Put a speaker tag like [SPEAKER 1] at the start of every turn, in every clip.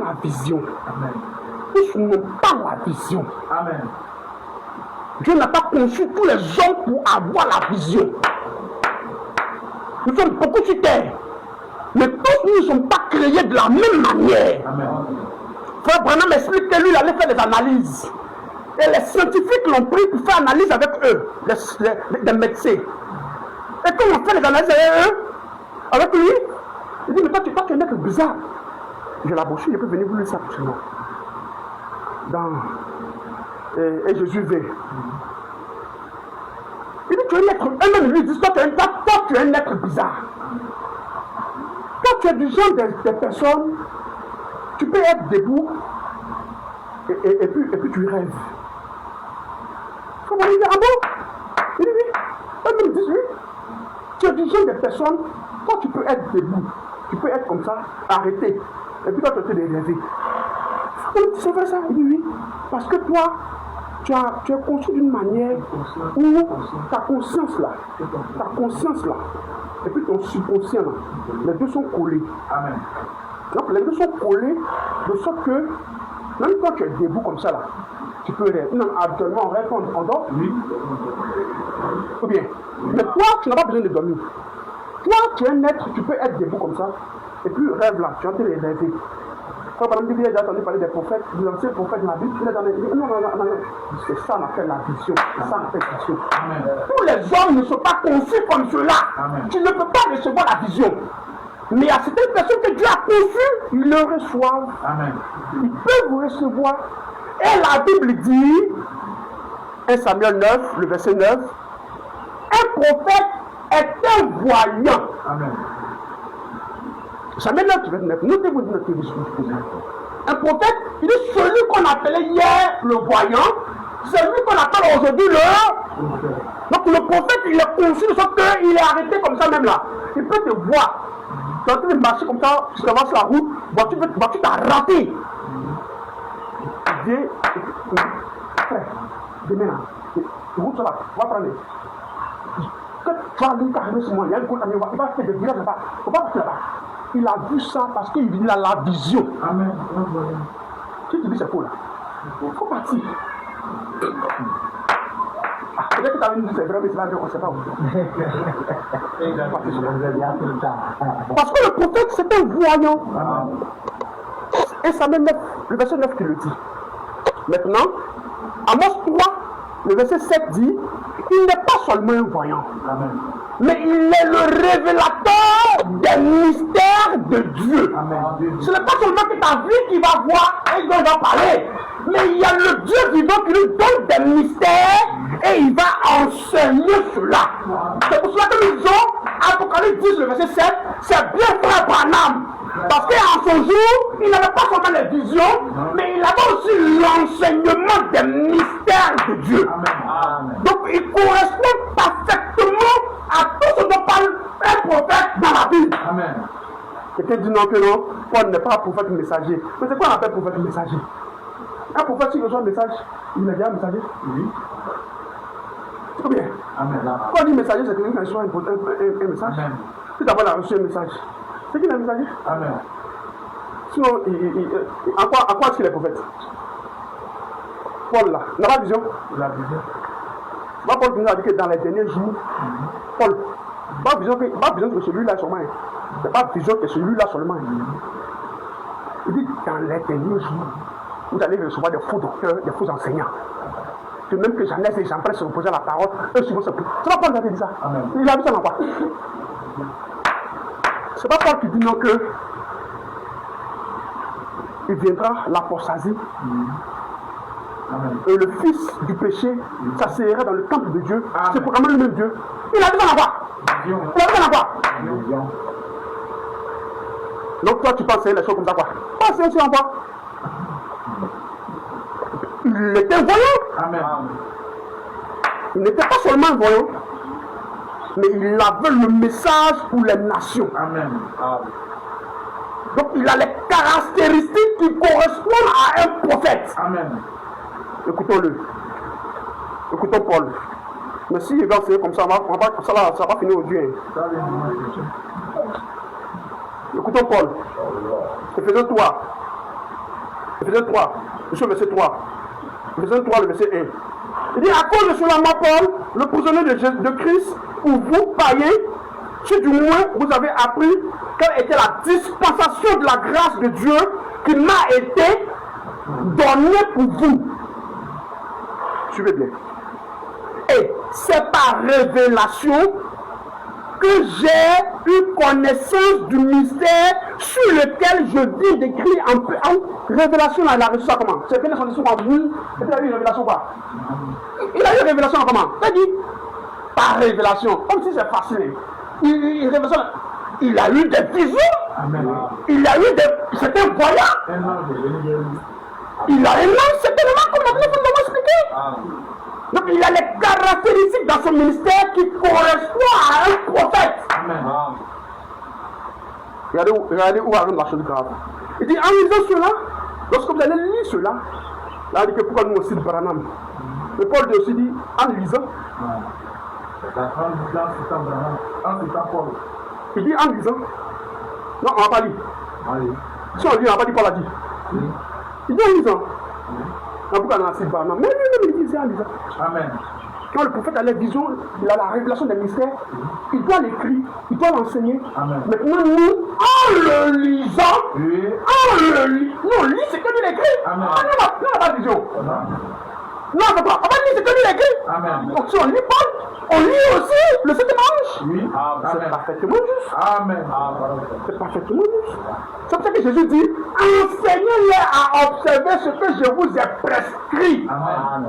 [SPEAKER 1] la vision. Amen. Tous n'ont pas la vision.
[SPEAKER 2] Amen.
[SPEAKER 1] Dieu n'a pas conçu tous les hommes pour avoir la vision. Nous sommes beaucoup sur terre. Mais tous nous ne sommes pas créés de la même manière.
[SPEAKER 2] Amen.
[SPEAKER 1] Frère Branham explique que lui, il allait faire des analyses. Et les scientifiques l'ont pris pour faire analyse avec eux, les médecins. Et quand on fait les analyses avec eux, avec lui, il dit, mais toi tu es un être bizarre. J'ai la brochure, je peux venir vous lire ça pour moi. Et Jésus vint. Il dit, tu es un être, eux-mêmes lui disent, toi tu es un être bizarre. Toi tu es du genre des personnes, tu peux être debout, et puis tu rêves. Comment il dit, ah bon? Il dit oui. Eux-mêmes disent oui. Tu es du genre des personnes, toi tu peux être debout, tu peux être comme ça, arrêté, et puis toi tu es rêver. C'est vrai ça? Il dit oui. Parce que toi, tu es conçu d'une manière où ta conscience là, et puis ton subconscient là, les deux sont collés.
[SPEAKER 2] Amen.
[SPEAKER 1] Donc les deux sont collés de sorte que, même quand tu es debout comme ça là, tu peux rêver. Non, habituellement on rêve, on dort. Oui. Ou bien. Mais toi, tu n'as pas besoin de dormir. Toi, tu es un être, tu peux être debout comme ça, et puis rêve là, tu es en train de rêver. Quand par exemple, il a déjà entendu parler des prophètes, des anciens prophètes de la Bible, il a dit non. C'est ça qu'on appelle la vision. C'est ça qu'on appelle la vision. Amen. Tous les hommes ne sont pas conçus comme cela. Amen. Tu ne peux pas recevoir la vision. Mais il y a certaines personnes que Dieu a conçues, ils le reçoivent. Amen. Ils peuvent vous recevoir. Et la Bible dit, 1 Samuel 9, le verset 9, un prophète est un voyant. Amen. Samuel 9, verset 9, notez-vous notre discours. Un prophète, il est celui qu'on appelait hier le voyant, c'est lui qu'on appelle aujourd'hui le. Donc le prophète, il est conçu de sorte qu'il est arrêté comme ça même là. Il peut te voir. Tu es en train de marcher comme ça, tu avances la route, voiture t'a raté. Viens, frère, demain là, tu routes là, va prendre. Quand tu vas aller carrément sur moi, il y a une côte à il va faire des virages là-bas. Il ne faut pas partir là-bas. Il a vu ça parce qu'il a la vision. Amen. Si tu dis c'est faux là, il faut partir. Peut-être que tu as dit c'est vrai, mais c'est là qu'on ne sait pas où. Parce que le prophète c'est un voyant. Et ça même le verset 9 qui le dit. Maintenant, Amos 3, le verset 7 dit, il n'est pas seulement un voyant. Amen. Mais il est le révélateur des mystères de Dieu. Amen. Ce n'est pas seulement que ta vie qui va voir et il va parler, mais il y a le Dieu vivant qui lui donne des mystères et il va enseigner cela. C'est pour cela que nous disons, Apocalypse 10, le verset 7, c'est bien frère Branham. Parce qu'en son jour, il n'avait pas seulement les visions, mais il avait aussi l'enseignement des mystères de Dieu. Amen. Donc il correspond parfaitement à tout ce dont parle un prophète dans la Bible. Amen. Quelqu'un dit non que non, Paul n'est pas un prophète messager. Mais c'est quoi on appelle prophète messager? Un prophète qui reçoit un message, il est déjà messager? Oui. Très bien. Amen. Quand on dit messager, c'est quelqu'un qui reçoit un message. Amen. Si d'abord il a reçu un message, c'est qui est messager? Amen. Sinon, à quoi est-ce qu'il est prophète? Paul là, n'a pas de vision? La vision. Paul nous a dit que dans les derniers jours, Paul, pas vision que celui-là seulement. C'est pas vision que celui-là seulement. Il dit dans les derniers jours, vous allez recevoir des faux docteurs, des faux enseignants. De même que Jeannès et Jean-Pierre se reposaient à la parole, eux souvent se posent. C'est pas Paul qui a dit ça. Amen. Il a vu ça dans quoi? C'est pas Paul qui dit non que il viendra l'apostasie. Et le fils du péché s'asseyera dans le temple de Dieu. Amen. C'est pour le même Dieu. Il a dit ça dans quoi? Il a dit ça dans quoi? Donc toi tu penses les choses comme ça quoi? Pas c'est aussi en quoi? Il était voyant. Amen. Il n'était pas seulement un voyant, mais il avait le message pour les nations. Amen. Donc il a les caractéristiques qui correspondent à un prophète. Amen. Écoutons-le. Écoutons Paul. Mais si il va enseigner comme ça, ça va finir au Dieu. Écoutons Paul. Éphésiens 3. Ephésiens 3, le verset 3. Ephésiens 3, le verset 1. Il dit, à cause de cela, moi, Paul, le prisonnier de Christ, pour vous, païens, si du moins vous avez appris quelle était la dispensation de la grâce de Dieu qui m'a été donnée pour vous. Suivez bien. Et c'est par révélation que j'ai eu connaissance du mystère sur lequel je viens d'écrire en révélation. Là, il a reçu ça comment? C'est bien son discours en vous. Et puis il a eu une révélation quoi? Il a eu une révélation comment? C'est-à-dire par révélation, comme si c'est facile. Il a eu des visions. Amen. Il a eu des. C'était un voyant. Il a un âme, certainement, comme la Bible nous expliqué. Donc il a les caractéristiques dans son ministère qui correspondent à un prophète. Amen. Regardez où arrive la chose grave. Il dit en lisant cela, lorsque vous allez lire cela, là il dit que pourquoi nous aussi le Branham. Mais Paul aussi dit en lisant. Il dit en lisant. Non, on ne va pas lire. Si on lit, on ne va pas dire Paul a dit. Il dit en lisant. Pourquoi on a assez Branham? Mais lui, il disait en lisant. Amen. Quand le prophète a les visions, il a la révélation des mystères, il doit l'écrire, il doit l'enseigner. Maintenant, nous, en le lisant, nous, on lit ce que lui écrit. Nous, on n'a pas de vision. Non, on va lire ce que lui écrit. Donc, si on lit Paul, on lit aussi le septième ange. Oui. C'est parfaitement juste. Amen. C'est parfaitement juste. C'est pour ça que Jésus dit, enseignez-les à observer ce que je vous ai prescrit. Amen.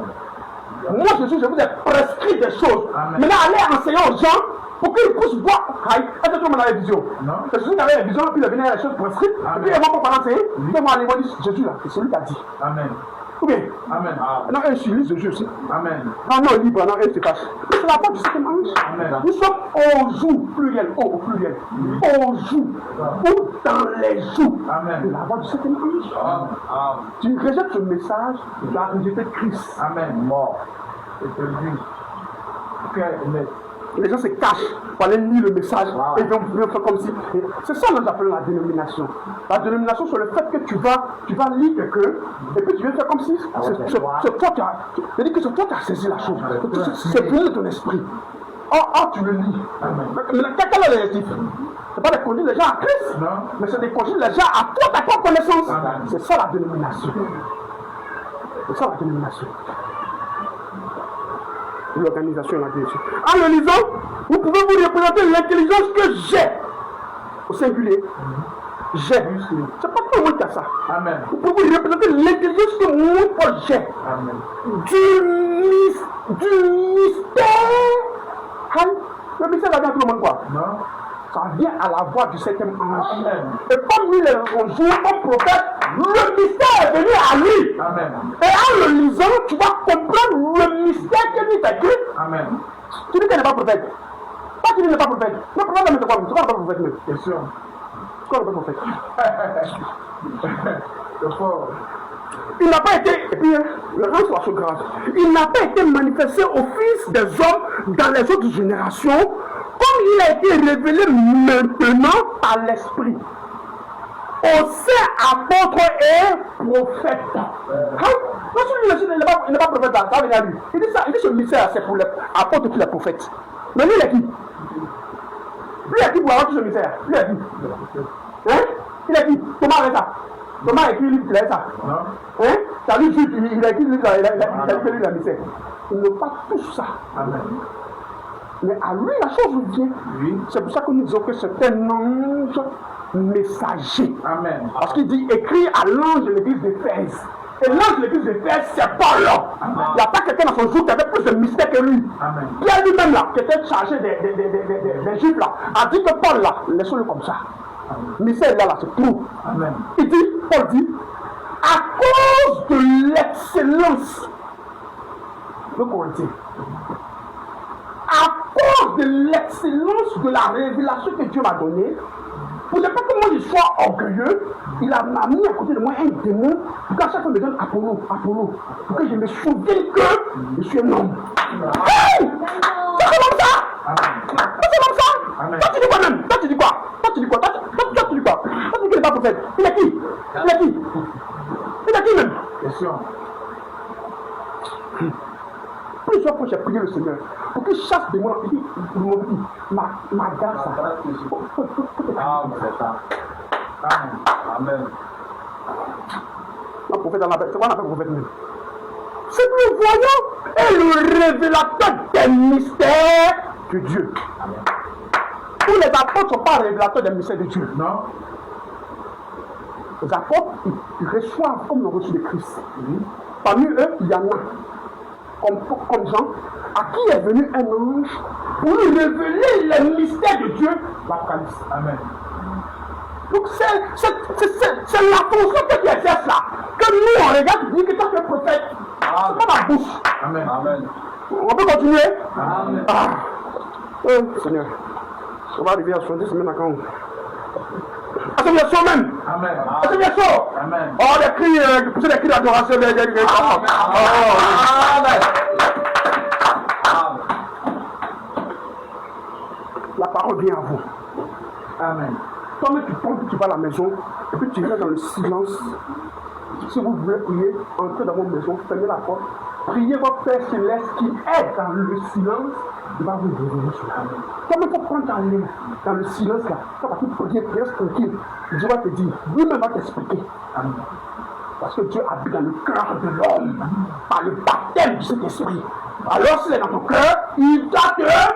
[SPEAKER 1] Moi, Jésus, je vous ai prescrit des choses. Amen. Maintenant, allez enseigner aux gens pour qu'ils puissent voir. Est-ce que tout le monde a la vision? Non. C'est Jésus qui avait la vision, puis il venait à les choses prescrites. Et puis, ils vont pas enseigner. Puis, ils vont aller voir Jésus là. C'est celui qui a dit. Amen. Ou bien? Amen. Non, eux utilisent Jésus aussi. Amen. Non, libre, non, eux se cachent. C'est la porte du septième ange. Amen. Nous sommes au jour, pluriel, au pluriel. Au jour. Ou dans les jours. Amen. C'est la voix du septième ange. Amen. Tu rejettes ce message, tu vas rejeter Christ. Amen. Mort. Et te le dis. Les gens se cachent pour aller lire le message et ils vont faire comme si. C'est ça que nous appelons la dénomination. La dénomination, c'est le fait que tu vas lire quelqu'un et puis tu viens faire comme si c'est toi qui as. C'est-à-dire que c'est toi qui as saisi la chose. C'est venu de ton esprit. Or, tu le lis. Mais quel est l'objectif? Ce n'est pas de conduire les gens à Christ, mais c'est de conduire les gens à toi, ta propre connaissance. C'est ça la dénomination. C'est ça la dénomination. L'organisation là-dessus. En le lisant, vous pouvez vous représenter l'intelligence que j'ai. Au singulier. J'ai. C'est pas tout le monde qui a ça. Amen. Vous pouvez vous représenter l'intelligence que moi, Paul, j'ai. Amen. Du mystère. Le mystère, ça vient à tout le monde quoi? Non. Ça vient à la voix du septième ange. Amen. Et comme lui, on joue comme prophète, le mystère est venu à lui. Amen. Et en le lisant, tu vas comprendre le mystère que lui t'a écrit. Amen. Tu dis qu'il n'est pas prophète. Pas qu'il n'est pas prophète. Le prophète n'est pas prophète. Bien sûr. Tu n'est pas prophète. Il n'a pas été, et puis le rang soit grave, il n'a pas été manifesté au fils des hommes dans les autres générations, comme il a été révélé maintenant par l'Esprit. Au saint apôtre et prophète. Il n'est pas prophète là, ça vient à lui. Il dit ça, il dit ce mystère c'est pour les apôtres et les prophètes. Mais lui il est qui? Lui il est qui pour avoir tout ce mystère? Lui il est qui? Hein? Il est qui? Thomas a ça. Thomas a écrit lui, il a ça. Hein? Ça lui dit, il a écrit lui, il a écrit lui la mystère. Il n'a pas tout ça. Amen. Mais à lui la chose vient. Oui. C'est pour ça que nous disons que c'est un ange messager. Amen. Parce qu'il dit écrit à l'ange de l'église d'Éphèse. Et l'ange de l'église d'Éphèse, c'est Paul. Il n'y a pas quelqu'un dans son jour qui avait plus de mystère que lui. Amen. Pierre lui-même là, qui était chargé des Juifs là, a dit que Paul là, laissons-le comme ça. Mystère là, c'est tout. Amen. Il dit, Paul dit, à cause de l'excellence de Corinthiens, à cause de l'excellence de la révélation que Dieu m'a donnée, pour ne pas que moi je sois orgueilleux, il m'a mis à côté de moi un démon pour qu'à chaque fois me donne Apollo, pour que je me souvienne que je suis un homme. Hey! C'est comme ça! C'est comme ça! Toi tu dis quoi même? Toi tu dis quoi? Toi tu dis quoi? Toi tu dis quoi? Toi tu dis qu'il n'est pas prophète. Il est qui? Il est qui? Il est dit même.
[SPEAKER 2] Bien sûr.
[SPEAKER 1] Plusieurs fois, j'ai prié le Seigneur pour qu'il chasse des mots. Il dit, ma garde, ça.
[SPEAKER 2] C'est ça. Amen.
[SPEAKER 1] Le prophète dans la Bible, c'est quoi l'appelle prophète même? C'est le voyant et le révélateur des mystères de Dieu.
[SPEAKER 2] Amen.
[SPEAKER 1] Tous les apôtres ne sont pas révélateurs des mystères de Dieu.
[SPEAKER 2] Non.
[SPEAKER 1] Les apôtres, ils reçoivent comme le reçu de Christ. Parmi eux, il y en a, comme Jean, à qui est venu un ange pour lui révéler les mystères de Dieu, l'Apocalypse.
[SPEAKER 2] Amen.
[SPEAKER 1] Donc c'est la fonction que tu exerces là, que nous on regarde, tu dis que toi tu es prophète. C'est pas ma bouche.
[SPEAKER 2] Amen. Amen.
[SPEAKER 1] On peut continuer?
[SPEAKER 2] Amen.
[SPEAKER 1] Seigneur, on va arriver à 70 semaines à quand? À ce verset même.
[SPEAKER 2] Amen.
[SPEAKER 1] À ce verset.
[SPEAKER 2] Amen.
[SPEAKER 1] Oh, des cris, pousser des cris d'adoration.
[SPEAKER 2] Amen.
[SPEAKER 1] La parole vient à vous.
[SPEAKER 2] Amen.
[SPEAKER 1] Toi-même, tu penses que tu vas à la maison et puis tu viens dans le silence. Si vous voulez prier, entrez dans votre maison, fermez la porte, priez votre Père Céleste qui est dans le silence. Il va vous révéler sur la main. Toi-même, il faut prendre ta main dans le silence là. Tu vas prier, prier tranquille. Dieu va te dire, lui-même va t'expliquer. Amen. Parce que Dieu habite dans le cœur de l'homme par le baptême de cet esprit. Alors, s'il est dans ton cœur, il va te révéler.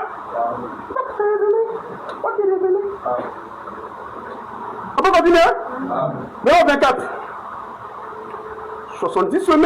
[SPEAKER 1] Il va te révéler. On peut continuer? Numéro 24. 70 semaines.